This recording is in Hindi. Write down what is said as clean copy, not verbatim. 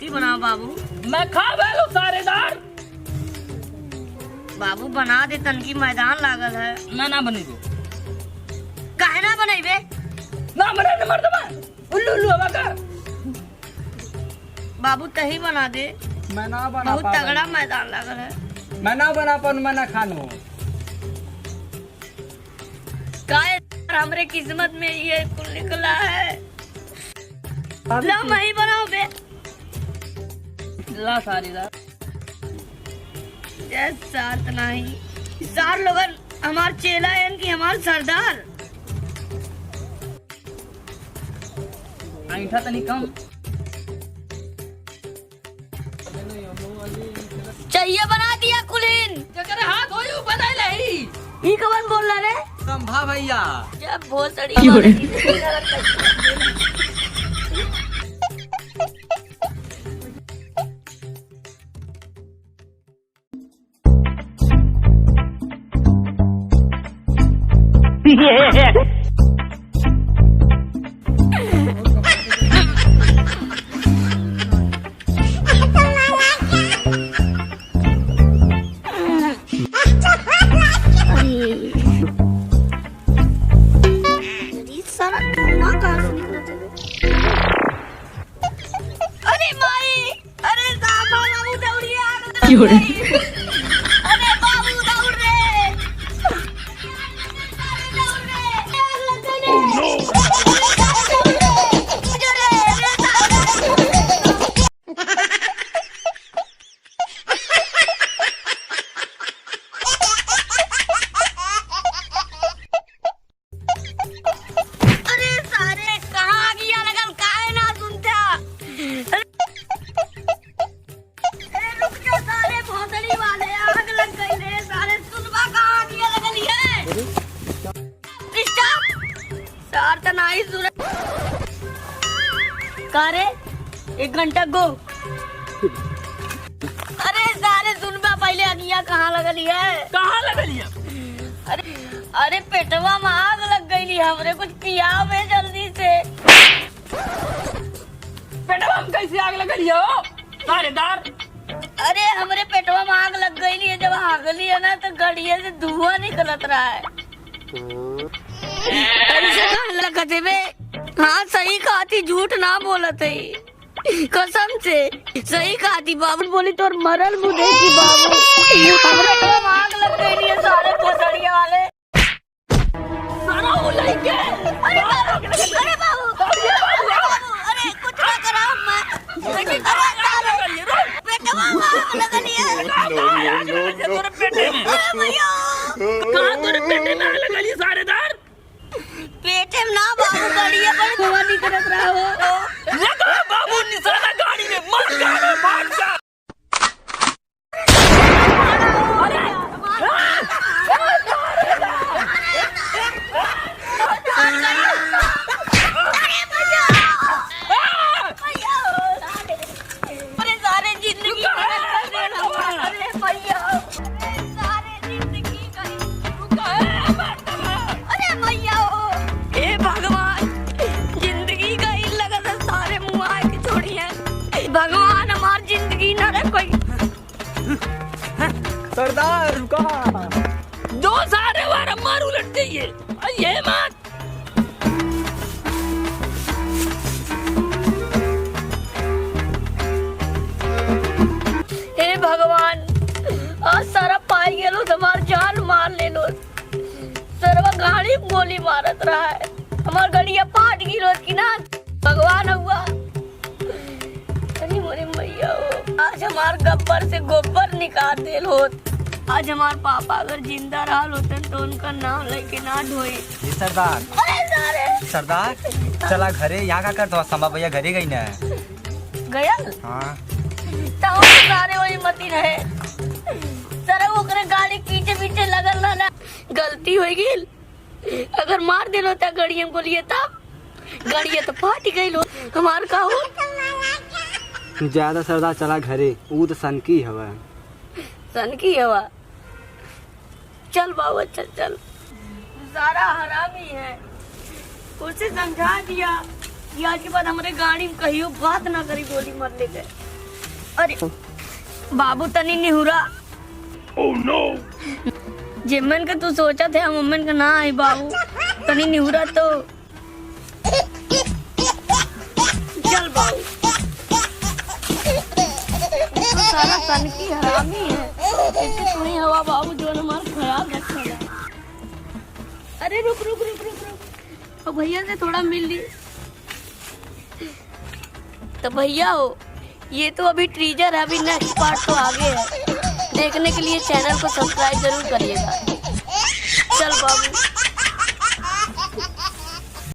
तनकी बनाओ बाबू। मैं खा बैलो सारेदार। बाबू बना दे, तनकी मैदान लागल है। मैं ना बनेगो। काहे ना बनाइबे? ना बने न मर्दबा उल्लू उल्लू हवा का। बाबू तही बना दे, मैं ना बना बहुत तगड़ा मैदान लागल है। मैं ना बना पाऊँ, मैं ना खानो। काहे हमरे किस्मत में ये कुल निकला है। ला मैं ही बनाओ बे। ला सारेदार। जय साथ नहीं सार लोगन हमार चेला है कि हमार सरदार। ऐठा तनी कम चाहिए बना दिया कुलीन। जकर हाथ होई बना लही। ई कवन बोल रहा रे? संभा भैया। जब भोसड़ी वाले सारा खाना कहाँ से निकला था? अरे माई, अरे सामा बाबू दौड़िए आग लग गई। अरे बाबू दौड़ रे, दौड़ रे, आग लग गई। Oh no! कारे 1 घंटा गो। अरे सारे सुनबा पहले अगिया कहाँ लगली है? कहाँ लगली है? अरे पेटवा में आग लग गई। हमरे कुछ पियाओ में जल्दी से। पेटवा में कैसे आग लगली हो सारेदार? अरे हमरे पेटवा में आग लग गई है। जब आगली है ना तो गड़िया से धुआं निकलत रहा है। लगते बे। हाँ सही खाती, झूठ ना बोलत है। कसम से सही खाती। बाबू बोली तोर मरल मुझे की बाबू। हमरे तो आग लग गई है सारे पोसड़िया वाले। सारा वो लइके। अरे बाबू, अरे बाबू, अरे कुछ ना करा मैं। बेटी करा पेटवा में आग लगली है। तोरे पेटे में। अरे भैया कहाँ तोरे पेटे में आग लगली सारेदार? पेटे में ना बाबू, गड़िया पर धुआं निकलत रहा हो। लगा बाबू निशाना गाड़ी में मत गाड़ी मार जा। अरे सारे जिंदगी अरे भैया सारे जिंदगी अरे भैया हे भगवान जिंदगी गई लगत है सारे मुआ के छोड़िए। भगवान हमार जिंदगी न रहे कोई। सरदार रुका। जो सारे वार मार उलट जाइए ये मत। हे भगवान आज सारा पाई गेलो हमार जान मार ले लो। सरवा गाड़ी में गोली मारत रहा है। हमार गड़िया फाट गिरो की ना भगवान हुआ। अरे मोरे मैया आज हमार गब्बर से गोबर निकाल देल होत। आज हमार पापा अगर जिंदा रहल होतन तो उनका नाम लेके ना ढोए। सरदार। अरे सारे सरदार चला घरे। यहाँ का कर तो संभा भैया घरे गई ना। गया हाँ तो सारे वही मती रहे। सर ओकरे गाड़ी पीछे पीछे लगल रहना। गलती हो गई। अगर मार दिलो था गड़िया को लिए तब गड़िया तो फाट गई लो। हमार का हो ज्यादा सरदार चला घरे। ऊ तो सन की हवा। सन की हवा। चल बाबा चल चल। सारा हरामी है। उसे समझा दिया कि आज के बाद हमारे गाड़ी में कहियो बात ना करी गोली मारने के। अरे बाबू तनी निहुरा। Oh no! जिमन का तू सोचा थे मम्मन का ना आई बाबू तनी निहुरा तो चल बाबू तू सारा सन की हरामी है। ऐसे थोड़ी हवा बाबू जो हमारा ख्याल रखेगा। अरे रुक रुक रुक रुक रुक और भैया से थोड़ा मिल ली। तो भैया हो ये तो अभी टीजर है, अभी नेक्स्ट पार्ट तो आगे है। देखने के लिए चैनल को सब्सक्राइब जरूर करिएगा। चल बाबू।